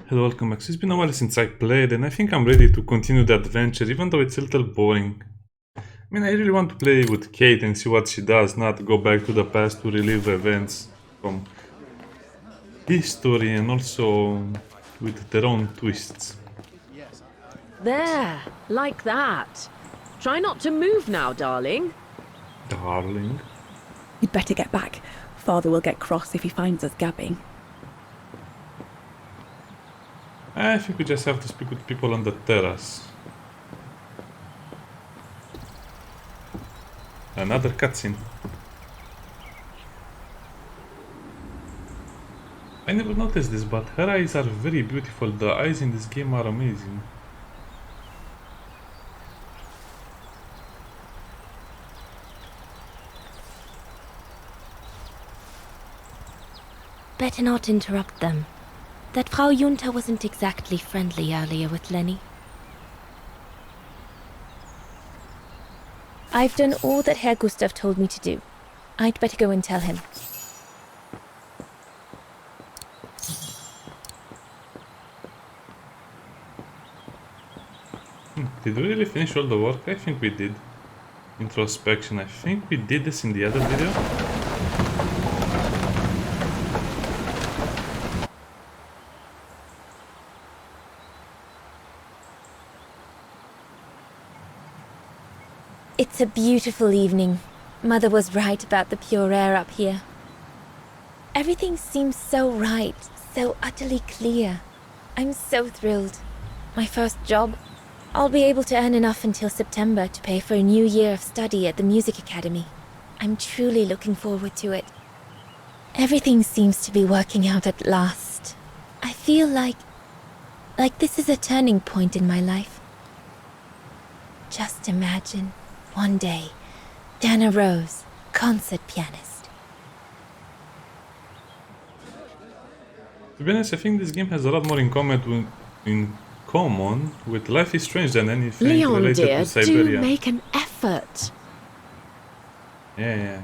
Hello, welcome back. So it's been a while since I played, and I think I'm ready to continue the adventure, even though it's a little boring. I mean, I really want to play with Kate and see what she does, not go back to the past to relive events from history and also with their own twists. There, like that. Try not to move now, darling. Darling. You'd better get back. Father will get cross if he finds us gabbing. I think we just have to speak with people on the terrace. Another cutscene. I never noticed this, but her eyes are very beautiful. The eyes in this game are amazing. Better not interrupt them. That Frau Junta wasn't exactly friendly earlier with Lenny. I've done all that Herr Gustav told me to do. I'd better go and tell him. Did we really finish all the work? I think we did. Introspection. I think we did this in the other video. It's a beautiful evening. Mother was right about the pure air up here. Everything seems so right, so utterly clear. I'm so thrilled. My first job. I'll be able to earn enough until September to pay for a new year of study at the music academy. I'm truly looking forward to it. Everything seems to be working out at last. I feel like this is a turning point in my life. Just imagine, one day, Dana Rose, concert pianist. To be honest, I think this game has a lot more in common with Life is Strange than anything Leon, related dear, to Syberia. do make an effort. Yeah.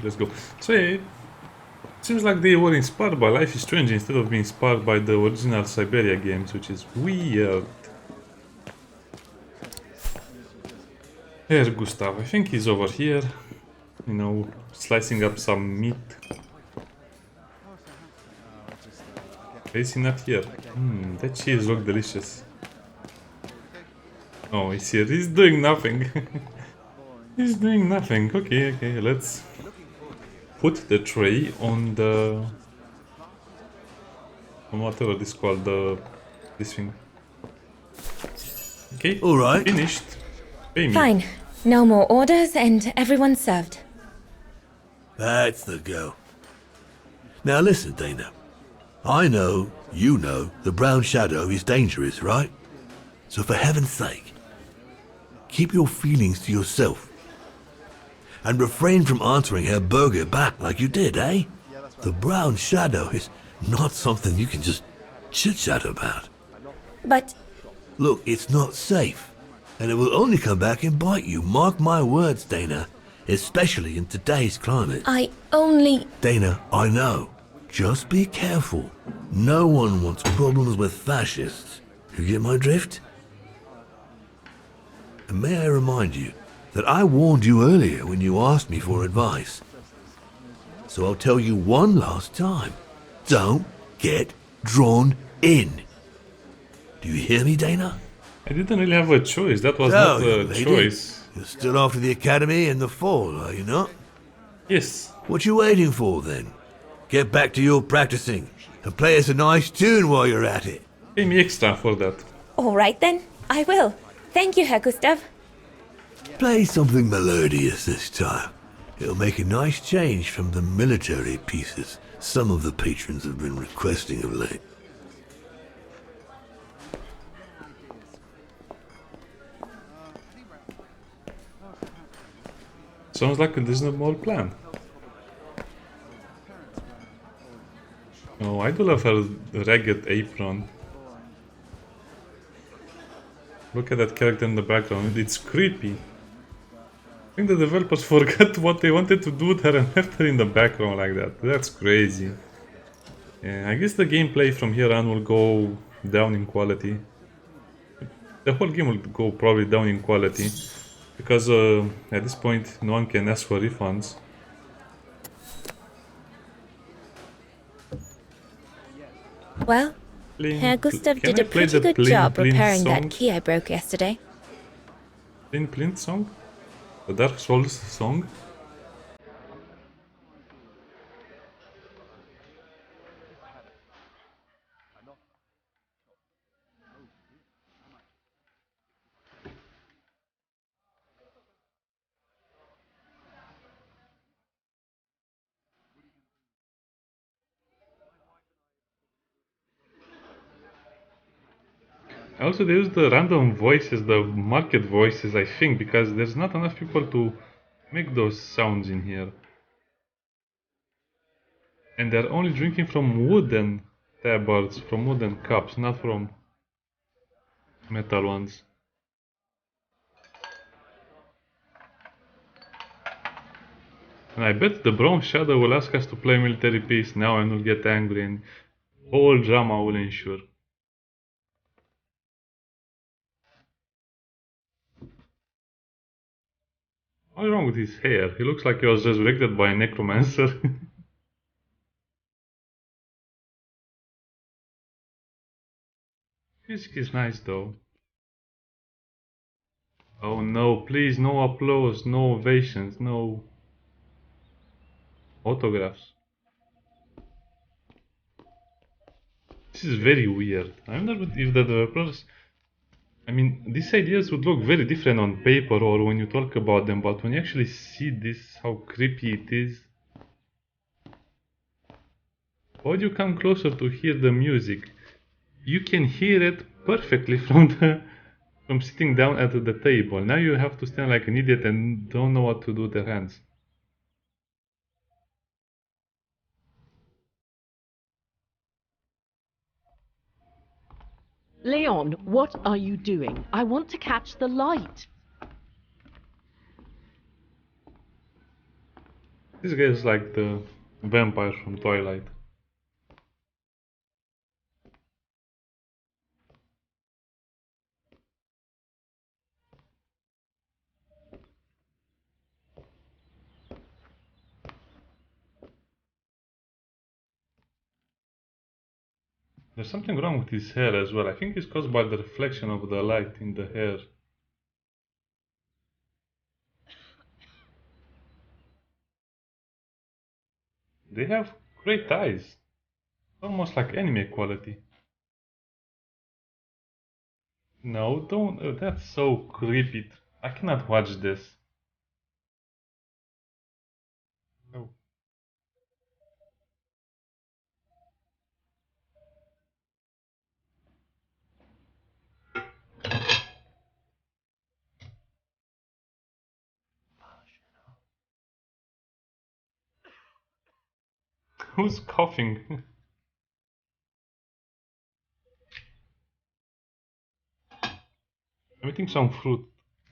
Let's go. So yeah, it seems like they were inspired by Life is Strange instead of being inspired by the original Syberia games, which is weird. Here's Gustav. I think he's over here, you know, slicing up some meat. Is he not here? That cheese looks delicious. Oh, he's here. He's doing nothing. He's doing nothing. Okay, let's put the tray on the... on whatever this called, this thing. Okay, Alright. finished. Pay me. Fine. No more orders and everyone's served. That's the go. Now listen, Dana. I know, you know, the brown shadow is dangerous, right? So for heaven's sake, keep your feelings to yourself. And refrain from answering Herr Berger back like you did, eh? The brown shadow is not something you can just chit-chat about. But Look, it's not safe. And it will only come back and bite you. Mark my words, Dana. Especially in today's climate. I only... Dana, I know. Just be careful. No one wants problems with fascists. You get my drift? And may I remind you that I warned you earlier when you asked me for advice. So I'll tell you one last time. Don't get drawn in. Do you hear me, Dana? I didn't really have a choice. That was So, not a young lady, choice. You're still off to the academy in the fall, are you not? Yes. What you waiting for, then? Get back to your practicing and play us a nice tune while you're at it. Pay me extra for that. All right then, I will. Thank you, Herr Gustav. Play something melodious this time. It'll make a nice change from the military pieces some of the patrons have been requesting of late. Sounds like a reasonable plan. Oh, I do love her ragged apron. Look at that character in the background. It's creepy. I think the developers forgot what they wanted to do with her and left her in the background like that. That's crazy. Yeah, I guess the gameplay from here on will go down in quality. The whole game will go probably down in quality because at this point no one can ask for refunds. Well, Herr Gustav Can did I a play the pretty good Plain job Plint repairing song? that key I broke yesterday. Plain Plint song? The Dark Souls song? Also, they use the random voices, the market voices, I think, because there's not enough people to make those sounds in here. And they're only drinking from wooden tabards, from wooden cups, not from metal ones. And I bet the Brown Shadow will ask us to play military peace now and will get angry and whole drama will ensue. What's wrong with his hair? He looks like he was resurrected by a necromancer. Music is nice though. Oh no, please, no applause, no ovations, no autographs. This is very weird. I wonder if the developers... I mean, these ideas would look very different on paper or when you talk about them, but when you actually see this, how creepy it is. How do you come closer to hear the music? You can hear it perfectly from sitting down at the table. Now you have to stand like an idiot and don't know what to do with their hands. Leon, what are you doing? I want to catch the light. This guy is like the vampire from Twilight. There's something wrong with his hair as well. I think it's caused by the reflection of the light in the hair. They have great eyes. Almost like anime quality. No, don't. That's so creepy. I cannot watch this. No. Who's coughing? I'm eating some fruit.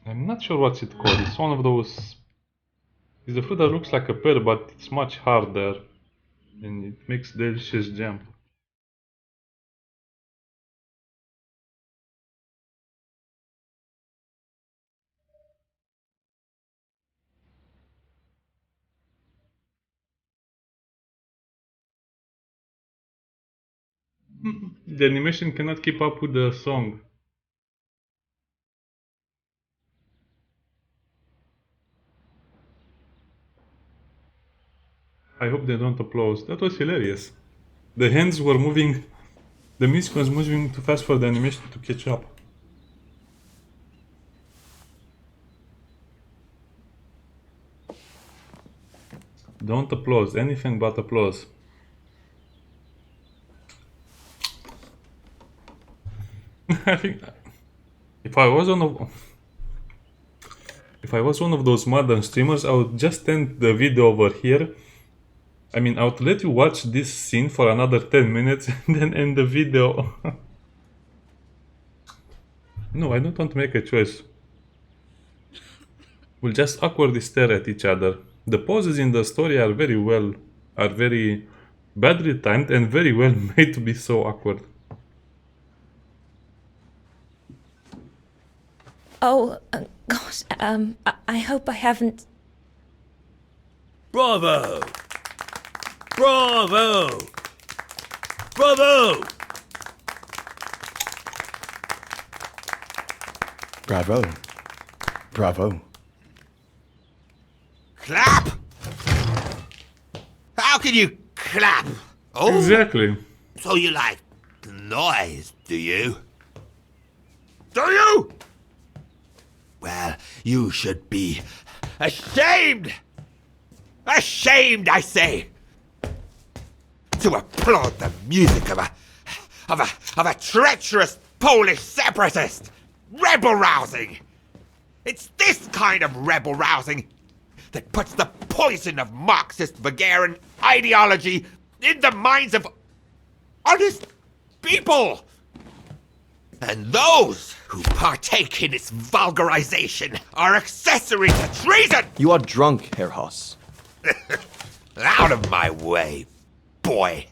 I'm not sure what's it called. It's one of those. It's the fruit that looks like a pear, but it's much harder. And it makes delicious jam. The animation cannot keep up with the song. I hope they don't applaud. That was hilarious. The hands were moving. The music was moving too fast for the animation to catch up. Don't applaud. Anything but applause. I think if I was one of those modern streamers, I would just end the video over here. I mean, I would let you watch this scene for another 10 minutes and then end the video. No, I don't want to make a choice. We'll just awkwardly stare at each other. The poses in the story are very Badly timed and very well made to be so awkward. Oh, gosh, I hope I haven't... Bravo! Bravo! Bravo! Bravo. Bravo. Clap? How can you clap? Oh, Exactly. so you like the noise, do you? Do you? Well, you should be ashamed! Ashamed, I say! To applaud the music of a treacherous Polish separatist! Rebel rousing! It's this kind of rebel rousing that puts the poison of Marxist Bulgarian ideology in the minds of honest people! And those who partake in its vulgarization are accessory to treason! You are drunk, Herr Hoss. Out of my way, boy!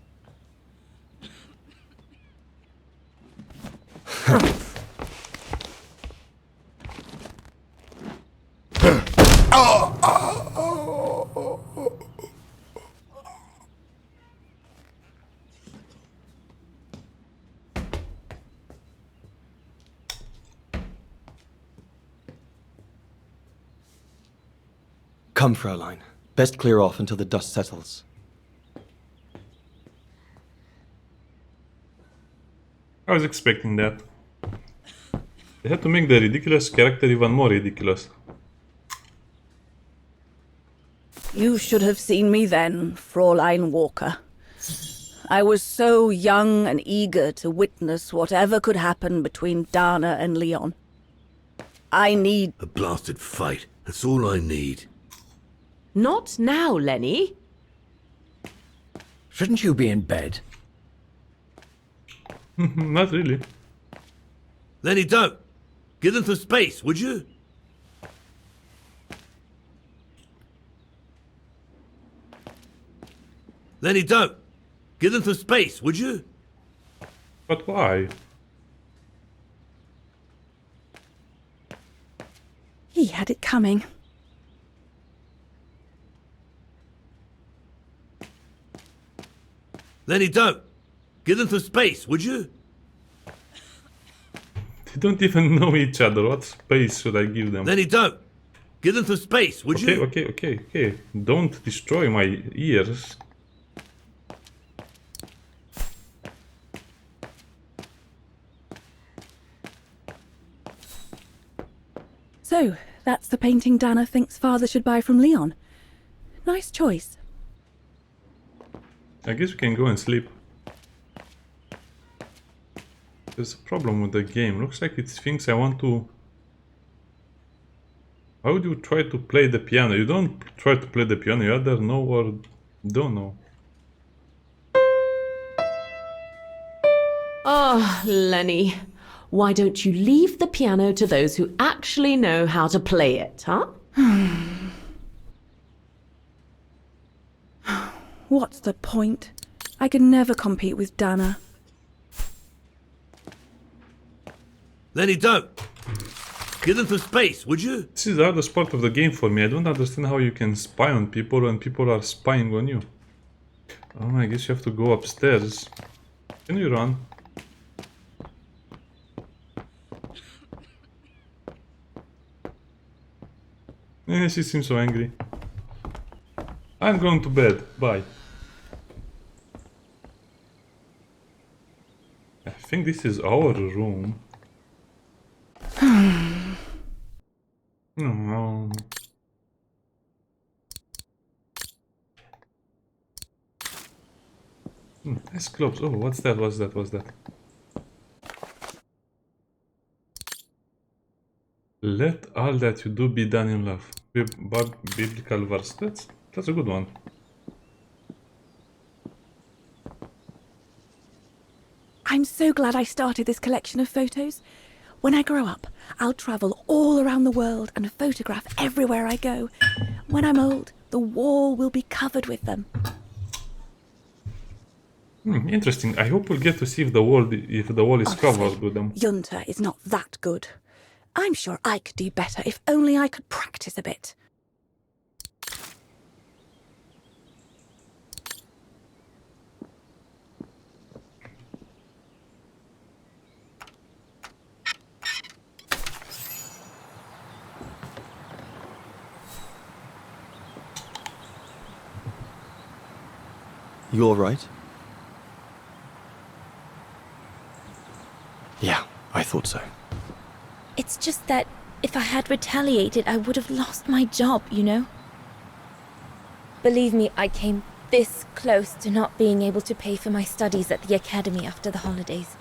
Come, Fraulein. Best clear off until the dust settles. I was expecting that. They had to make the ridiculous character even more ridiculous. You should have seen me then, Fräulein Walker. I was so young and eager to witness whatever could happen between Dana and Leon. I need... A blasted fight. That's all I need. Not now, Lenny. Shouldn't you be in bed? Not really. Lenny, don't! Give them some space, would you? Lenny, don't! Give them some space, would you? But why? He had it coming. Lenny, don't! Give them some space, would you? They don't even know each other. What space should I give them? Lenny, don't! Give them some space, would you? Okay. Don't destroy my ears. So, that's the painting Dana thinks Father should buy from Leon. Nice choice. I guess we can go and sleep. There's a problem with the game. Looks like it thinks I want to... How would you try to play the piano? You don't try to play the piano, you either know or don't know. Oh, Lenny. Why don't you leave the piano to those who actually know how to play it, huh? What's the point? I can never compete with Dana. Lenny, don't! Give them some space, would you? This is the hardest part of the game for me. I don't understand how you can spy on people when people are spying on you. Oh, I guess you have to go upstairs. Can you run? She seems so angry. I'm going to bed. Bye. I think this is our room. No. Nice clothes. Oh, what's that? What's that? Let all that you do be done in love. Biblical verse. That's a good one. I'm so glad I started this collection of photos. When I grow up, I'll travel all around the world and photograph everywhere I go. When I'm old, the wall will be covered with them. Interesting. I hope we'll get to see if the wall is covered with them. Junta is not that good. I'm sure I could do better if only I could practice a bit. You all right? Yeah, I thought so. It's just that if I had retaliated, I would have lost my job, you know? Believe me, I came this close to not being able to pay for my studies at the academy after the holidays.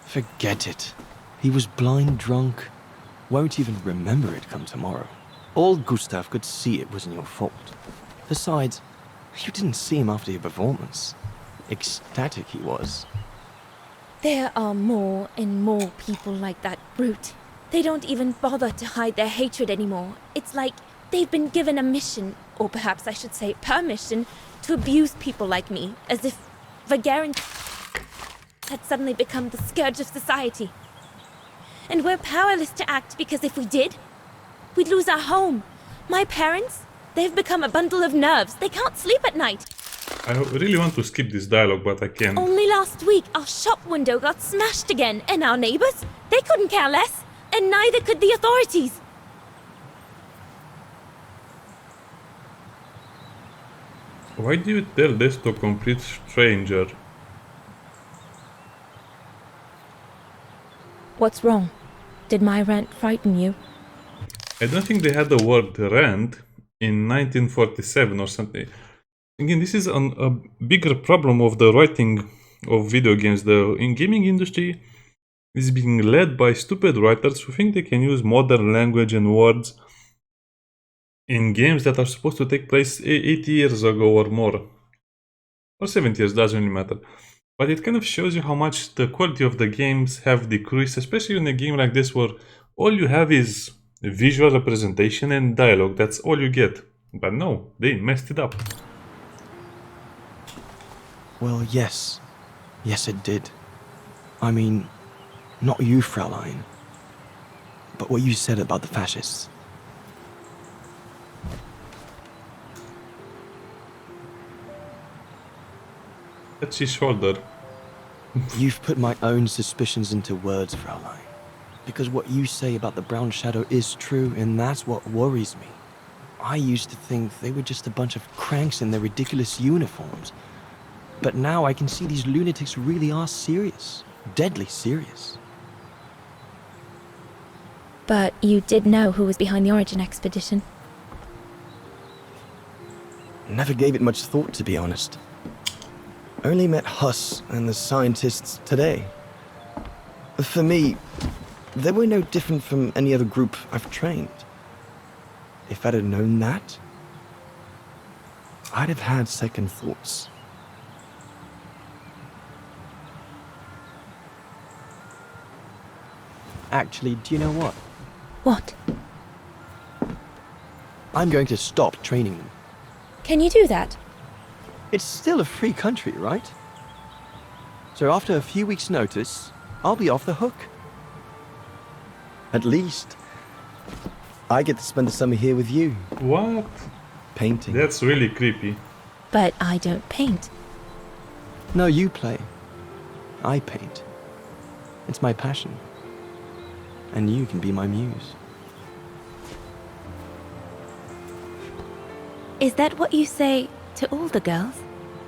Forget it. He was blind drunk. Won't even remember it come tomorrow. All Gustav could see it wasn't your fault. Besides, you didn't see him after your performance. Ecstatic he was. There are more and more people like that brute. They don't even bother to hide their hatred anymore. It's like they've been given a mission, or perhaps I should say permission, to abuse people like me, as if Vagarin had suddenly become the scourge of society. And we're powerless to act because if we did, we'd lose our home. My parents, they've become a bundle of nerves. They can't sleep at night. I really want to skip this dialogue, but I can't. Only last week, our shop window got smashed again, and our neighbors, they couldn't care less, and neither could the authorities. Why do you tell this to a complete stranger? What's wrong? Did my rant frighten you? I don't think they had the word rent in 1947 or something. Again, this is a bigger problem of the writing of video games. The gaming industry is being led by stupid writers who think they can use modern language and words in games that are supposed to take place 80 years ago or more. Or 70 years, doesn't really matter. But it kind of shows you how much the quality of the games have decreased, especially in a game like this where all you have is visual representation and dialogue. That's all you get. But no, they messed it up. Well, yes. Yes, it did. I mean, not you, Fraulein. But what you said about the fascists. That's his shoulder. You've put my own suspicions into words, Fraulein. Because what you say about the Brown Shadow is true, and that's what worries me. I used to think they were just a bunch of cranks in their ridiculous uniforms. But now I can see these lunatics really are serious. Deadly serious. But you did know who was behind the Origin expedition. Never gave it much thought, to be honest. Only met Huss and the scientists today. For me, they were no different from any other group I've trained. If I'd have known that, I'd have had second thoughts. Actually, do you know what? What? I'm going to stop training them. Can you do that? It's still a free country, right? So after a few weeks' notice, I'll be off the hook. At least, I get to spend the summer here with you, What? painting. That's really creepy. But I don't paint. No, you play. I paint. It's my passion. And you can be my muse. Is that what you say to all the girls?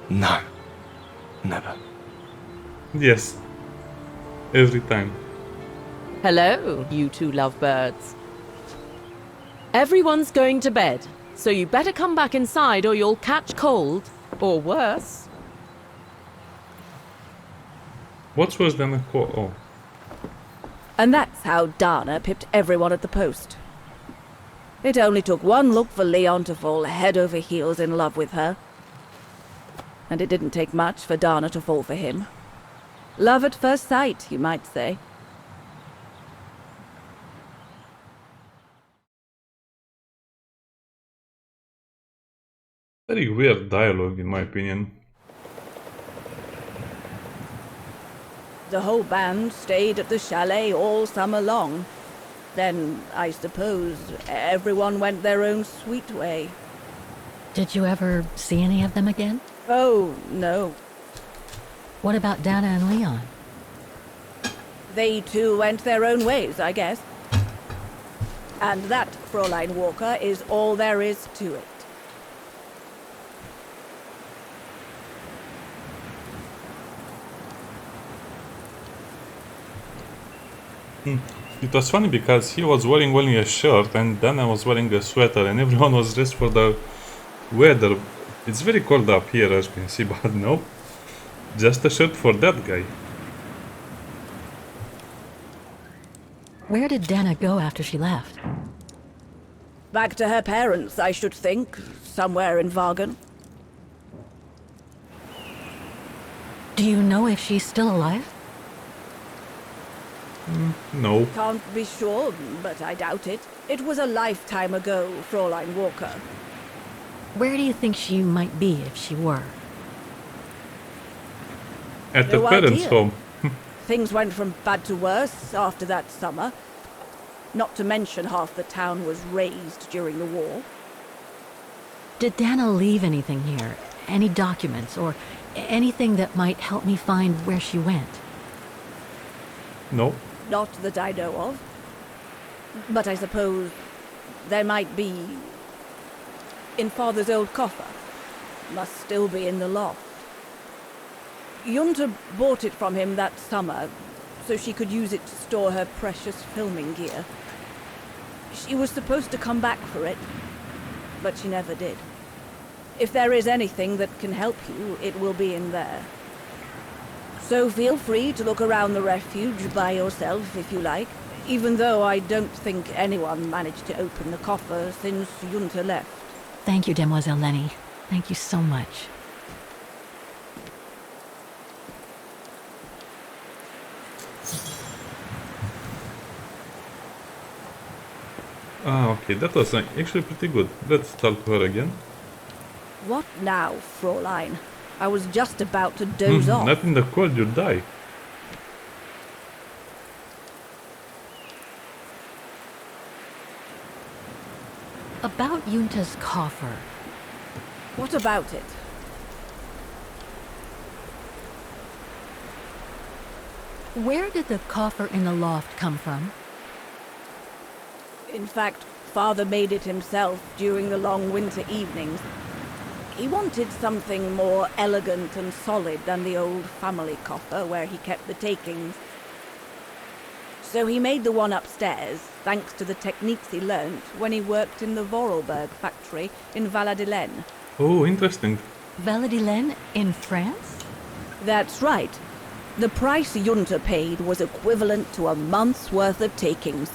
No. Never. Yes. Every time. Hello, you two lovebirds. Everyone's going to bed, so you better come back inside or you'll catch cold. Or worse. What's worse than a oh. And that's how Dana pipped everyone at the post. It only took one look for Leon to fall head over heels in love with her. And it didn't take much for Dana to fall for him. Love at first sight, you might say. Very weird dialogue, in my opinion. The whole band stayed at the chalet all summer long. Then, I suppose, everyone went their own sweet way. Did you ever see any of them again? Oh, no. What about Dana and Leon? They too went their own ways, I guess. And that, Fräulein Walker, is all there is to it. It was funny because he was wearing only a shirt and Dana was wearing a sweater and everyone was dressed for the weather. It's very cold up here, as you can see, but no. Just a shirt for that guy. Where did Dana go after she left? Back to her parents, I should think. Somewhere in Vagen. Do you know if she's still alive? No. Can't be sure, but I doubt it. It was a lifetime ago, Fräulein Walker. Where do you think she might be if she were? At the No parents' idea. home. Things went from bad to worse after that summer. Not to mention half the town was razed during the war. Did Dana leave anything here? Any documents or anything that might help me find where she went? No. Not that I know of. But I suppose there might be in Father's old coffer. Must still be in the loft. Junta bought it from him that summer, so she could use it to store her precious filming gear. She was supposed to come back for it, but she never did. If there is anything that can help you, it will be in there. So feel free to look around the refuge by yourself if you like, even though I don't think anyone managed to open the coffer since Junta left. Thank you, Demoiselle Lenny. Thank you so much. Ah, okay, that was actually pretty good. Let's talk to her again. What now, Fräulein? I was just about to doze off. Not in the cold, you die. About Junta's coffer. What about it? Where did the coffer in the loft come from? In fact, Father made it himself during the long winter evenings. He wanted something more elegant and solid than the old family coffer where he kept the takings. So he made the one upstairs, thanks to the techniques he learnt when he worked in the Vorarlberg factory in Valladolid. Oh, interesting. Valladolid in France? That's right. The price Junta paid was equivalent to a month's worth of takings.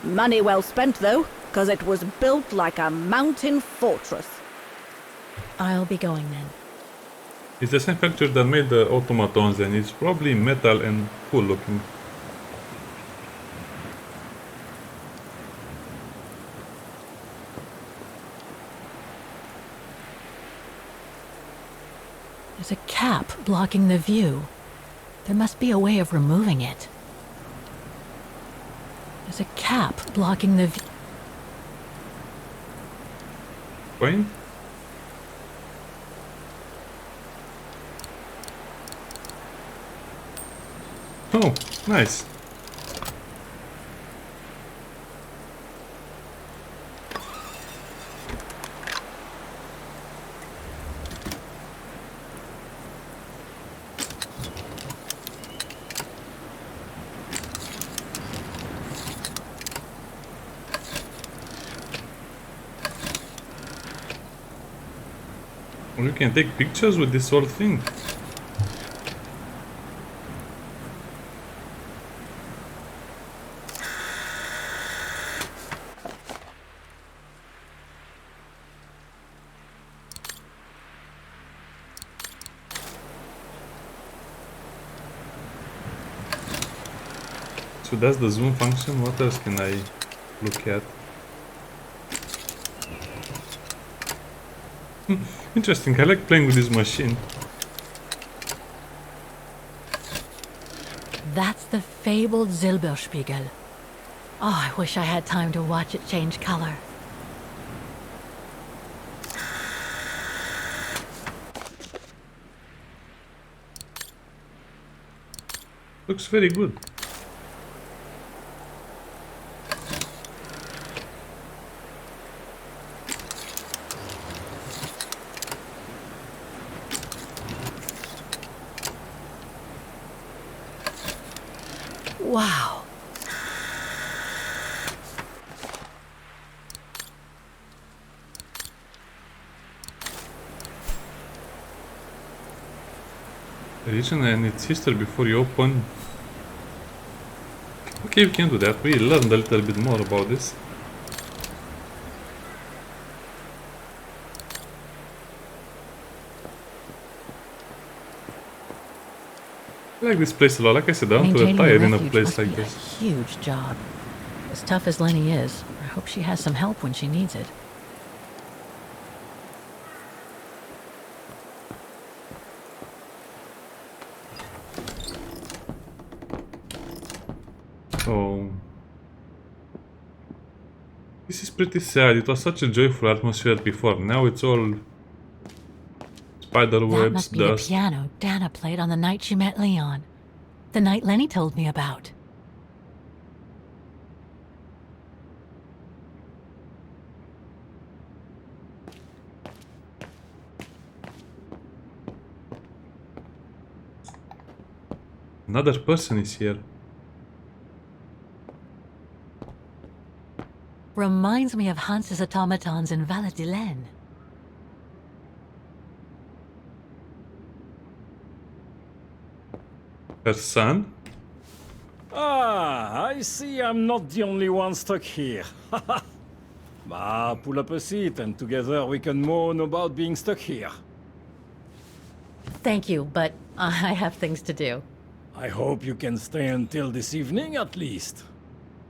Money well spent, though, because it was built like a mountain fortress. I'll be going then. It's the same factory that made the automatons and it's probably metal and cool looking. There's a cap blocking the view. There must be a way of removing it. There's a cap blocking the view. Fine. Oh, nice. You can take pictures with this whole thing. So that's the zoom function. What else can I look at? Interesting, I like playing with this machine. That's the fabled SilberSpiegel. Oh, I wish I had time to watch it change color. Looks very good. Wow. Region and its history before you open. Okay, we can do that. We learned a little bit more about this. I like this place a lot. Like I said, I want to Maintaining retire the in a refuge place must like be this. a huge job. As tough as Lenny is, I hope she has some help when she needs it. Oh. This is pretty sad. It was such a joyful atmosphere before. Now it's all spider That webs, must be dust. the piano Dana played on the night she met Leon. The night Lenny told me about. Another person is here. Reminds me of Hans's automatons in Valladolid. Her son? Ah, I see I'm not the only one stuck here. Bah, pull up a seat and together we can moan about being stuck here. Thank you, but I have things to do. I hope you can stay until this evening at least.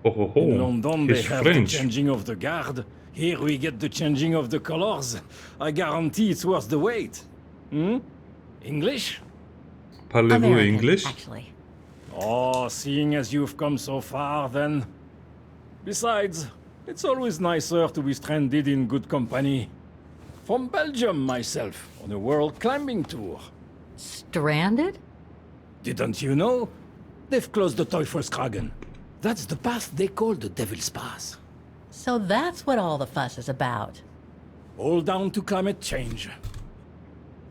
Oh ho ho. In London they He's have French. the changing of the guard. Here we get the changing of the colors. I guarantee it's worth the wait. Hmm? English? Parlez-vous American, English? actually. Oh, seeing as you've come so far then. Besides, it's always nicer to be stranded in good company. From Belgium myself, on a world climbing tour. Stranded? Didn't you know? They've closed the Teufelskragen. That's the path they call the Devil's Pass. So that's what all the fuss is about. All down to climate change.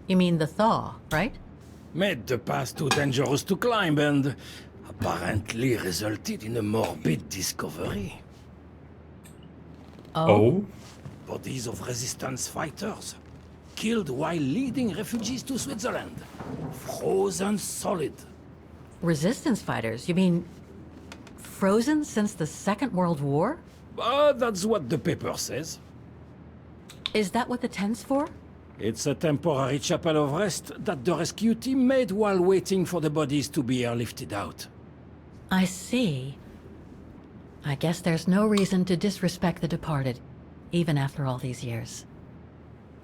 You mean the thaw, right? Made the pass too dangerous to climb and apparently resulted in a morbid discovery. Oh? Bodies of resistance fighters. Killed while leading refugees to Switzerland. Frozen solid. Resistance fighters? You mean frozen since the Second World War? That's what the paper says. Is that what the tent's for? It's a temporary chapel of rest that the rescue team made while waiting for the bodies to be airlifted out. I see. I guess there's no reason to disrespect the departed, even after all these years.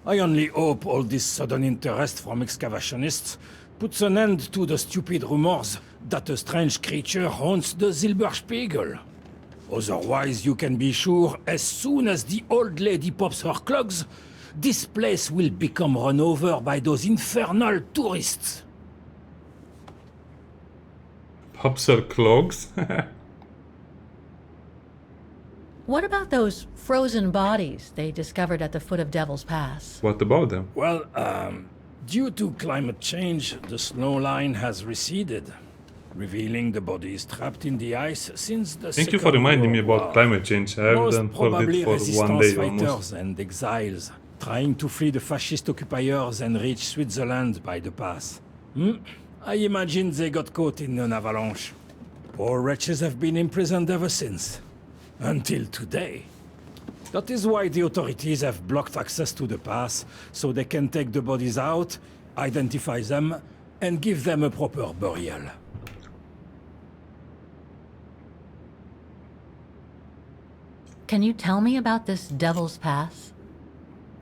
I only hope all this sudden interest from excavationists puts an end to the stupid rumors that a strange creature haunts the SilberSpiegel. Otherwise, you can be sure as soon as the old lady pops her clogs, this place will become run over by those infernal tourists. Pops her clogs? What about those frozen bodies they discovered at the foot of Devil's Pass? What about them? Well, due to climate change, the snow line has receded, revealing the bodies trapped in the ice since the Thank you for Second reminding me World about War. climate change. I Most haven't heard probably it for one resistance day fighters almost. and exiles, trying to flee the fascist occupiers and reach Switzerland by the pass. I imagine they got caught in an avalanche. Poor wretches have been imprisoned ever since. Until today. That is why the authorities have blocked access to the pass, so they can take the bodies out, identify them, and give them a proper burial. Can you tell me about this Devil's Pass?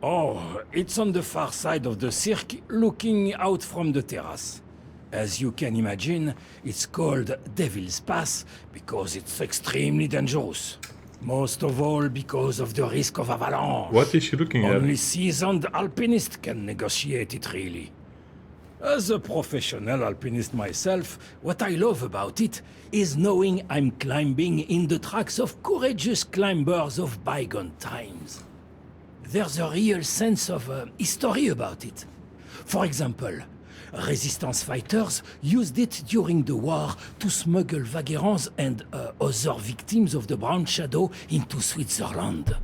Oh, it's on the far side of the cirque, looking out from the terrace. As you can imagine, it's called Devil's Pass because it's extremely dangerous. Most of all because of the risk of avalanche. What is she looking at? Only seasoned alpinists can negotiate it, really. As a professional alpinist myself, what I love about it is knowing I'm climbing in the tracks of courageous climbers of bygone times. There's a real sense of history about it. For example, resistance fighters used it during the war to smuggle vagrants and other victims of the Brown Shadow into Switzerland.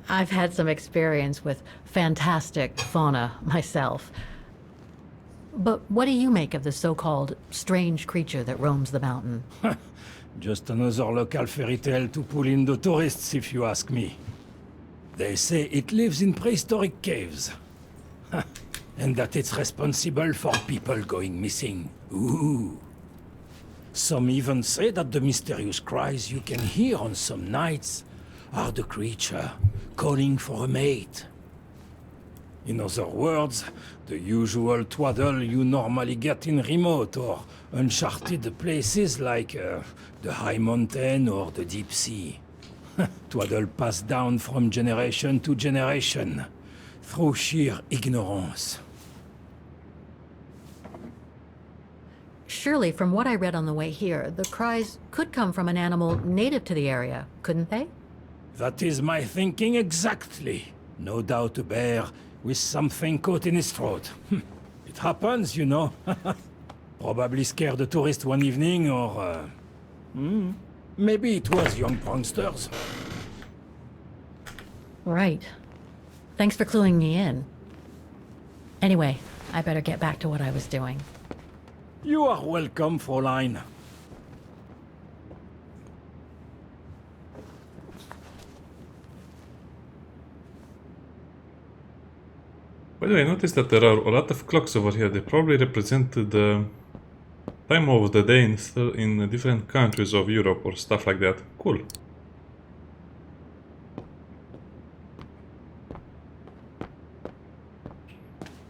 I've had some experience with fantastic fauna myself. But what do you make of the so-called strange creature that roams the mountain? Just another local fairy tale to pull in the tourists, if you ask me. They say it lives in prehistoric caves. And that it's responsible for people going missing. Ooh. Some even say that the mysterious cries you can hear on some nights are the creature calling for a mate. In other words, the usual twaddle you normally get in remote or uncharted places like the high mountain or the deep sea. Twaddle passed down from generation to generation, through sheer ignorance. Surely, from what I read on the way here, the cries could come from an animal native to the area, couldn't they? That is my thinking exactly. No doubt a bear with something caught in his throat. It happens, you know. Probably scared a tourist one evening, or... maybe it was young pranksters. Right. Thanks for cluing me in. Anyway, I better get back to what I was doing. You are welcome, Fräulein. By the way, I noticed that there are a lot of clocks over here. They probably represent the time of the day in different countries of Europe or stuff like that. Cool.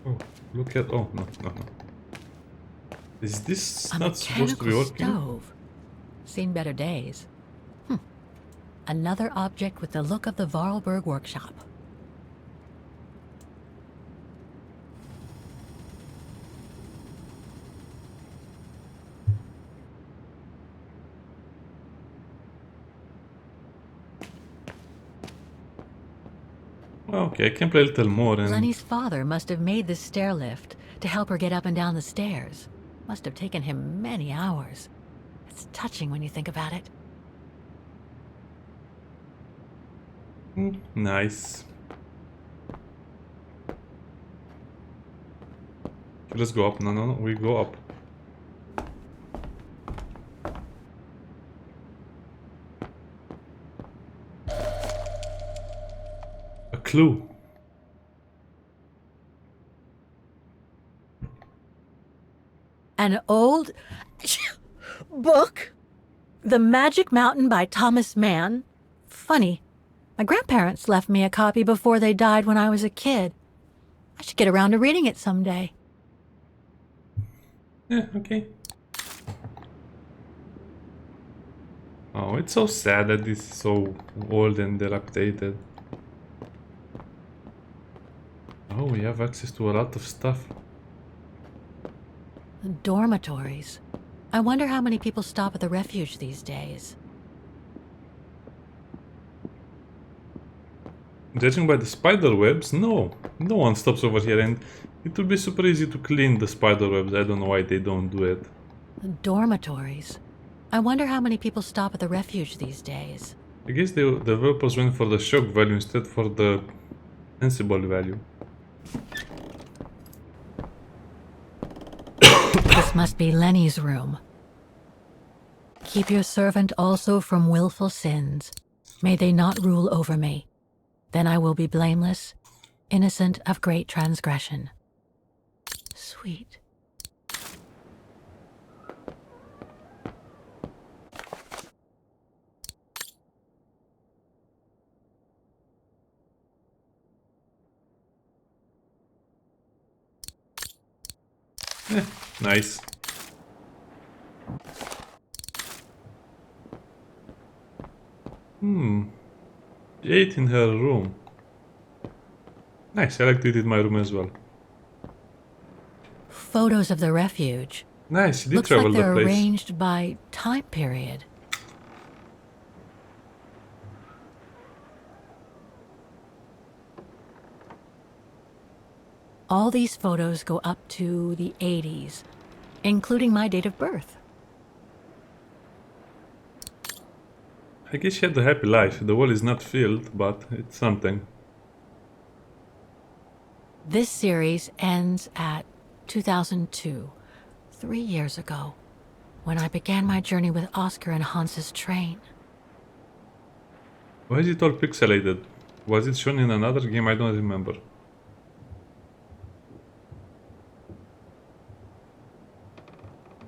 Oh, look at... Oh, no. Is this A not supposed to be mechanical working? stove. Seen better days. Another object with the look of the Vorarlberg workshop. Okay, I can play a little more and... Lenny's father must have made this stair lift to help her get up and down the stairs. Must have taken him many hours. It's touching when you think about it. Nice. Let's go up. No, we go up. A clue. An old book? The Magic Mountain by Thomas Mann? Funny. My grandparents left me a copy before they died when I was a kid. I should get around to reading it someday. Yeah, okay. Oh, it's so sad that this is so old and dilapidated. Oh, we have access to a lot of stuff. Dormitories. I wonder how many people stop at the refuge these days. Judging by the spider webs, no one stops over here, and it would be super easy to clean the spider webs. I don't know why they don't do it. Dormitories. I wonder how many people stop at the refuge these days. I guess the developers went for the shock value instead for the sensible value. This must be Lenny's room. Keep your servant also from willful sins. May they not rule over me. Then I will be blameless, innocent of great transgression. Sweet. Nice. She ate in her room. Nice, I like to eat in my room as well. Photos of the refuge. Nice, she did Looks travel like the they're place. arranged by time period. All these photos go up to the 80s, including my date of birth. I guess she had a happy life. The wall is not filled, but it's something. This series ends at 2002, 3 years ago, when I began my journey with Oscar and Hans's train. Why is it all pixelated? Was it shown in another game? I don't remember.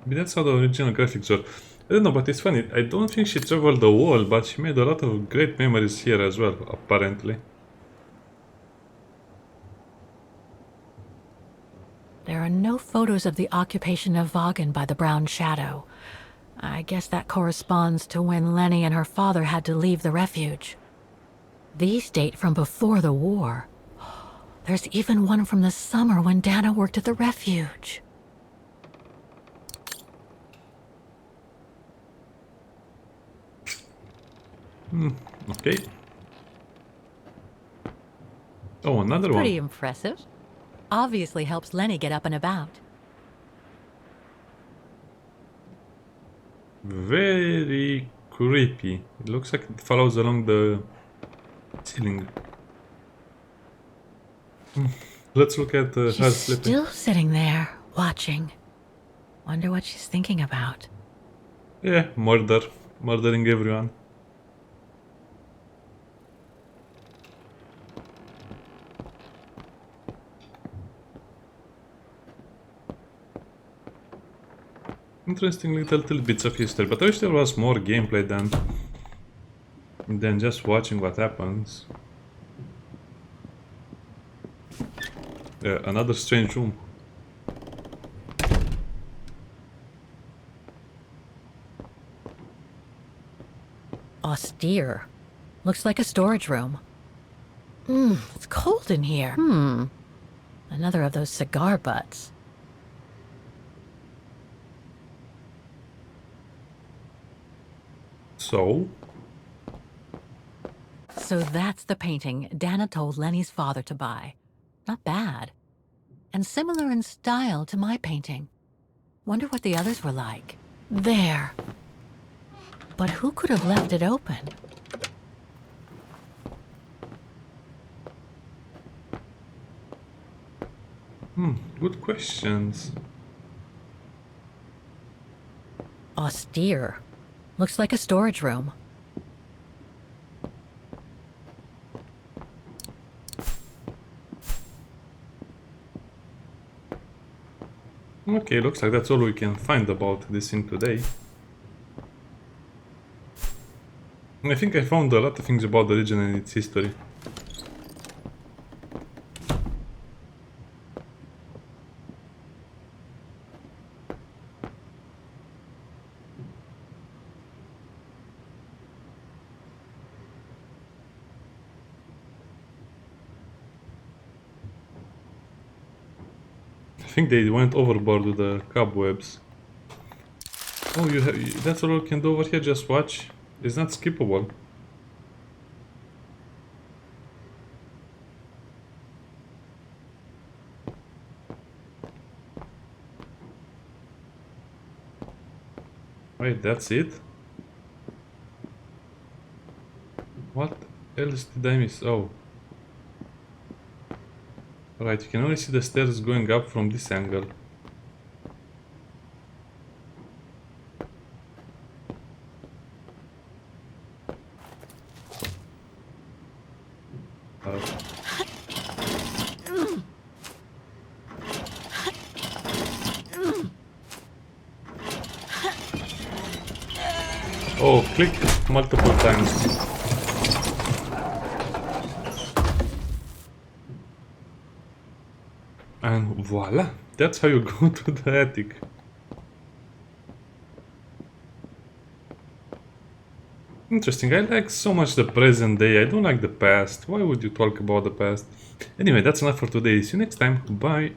Maybe that's how the original graphics were. I don't know, but it's funny. I don't think she traveled the wall, but she made a lot of great memories here as well, apparently. There are no photos of the occupation of Vaughan by the Brown Shadow. I guess that corresponds to when Lenny and her father had to leave the refuge. These date from before the war. There's even one from the summer when Dana worked at the refuge. Okay. Oh, another one. Pretty impressive. Obviously helps Lenny get up and about. Very creepy. It looks like it follows along the ceiling. Let's look at her She's sleeping. still sitting there, watching. Wonder what she's thinking about. Yeah, murder. Murdering everyone. Interesting little bits of history, but I wish there was more gameplay than just watching what happens. Yeah, another strange room. Austere. Looks like a storage room. It's cold in here. Another of those cigar butts. So that's the painting Dana told Lenny's father to buy. Not bad. And similar in style to my painting. Wonder what the others were like. There. But who could have left it open? good questions. Austere. Looks like a storage room. Okay, looks like that's all we can find about this thing today. I think I found a lot of things about the region and its history. I think they went overboard with the cobwebs. Oh, that's all you can do over here, just watch. It's not skippable. Wait, that's it? What else did I miss? Oh. Right, you can only see the stairs going up from this angle. Oh, click multiple times. And voila, That's how you go to the attic. Interesting. I like so much the present day. I don't like the past. Why would you talk about the past? Anyway, that's enough for today. See you next time. Bye.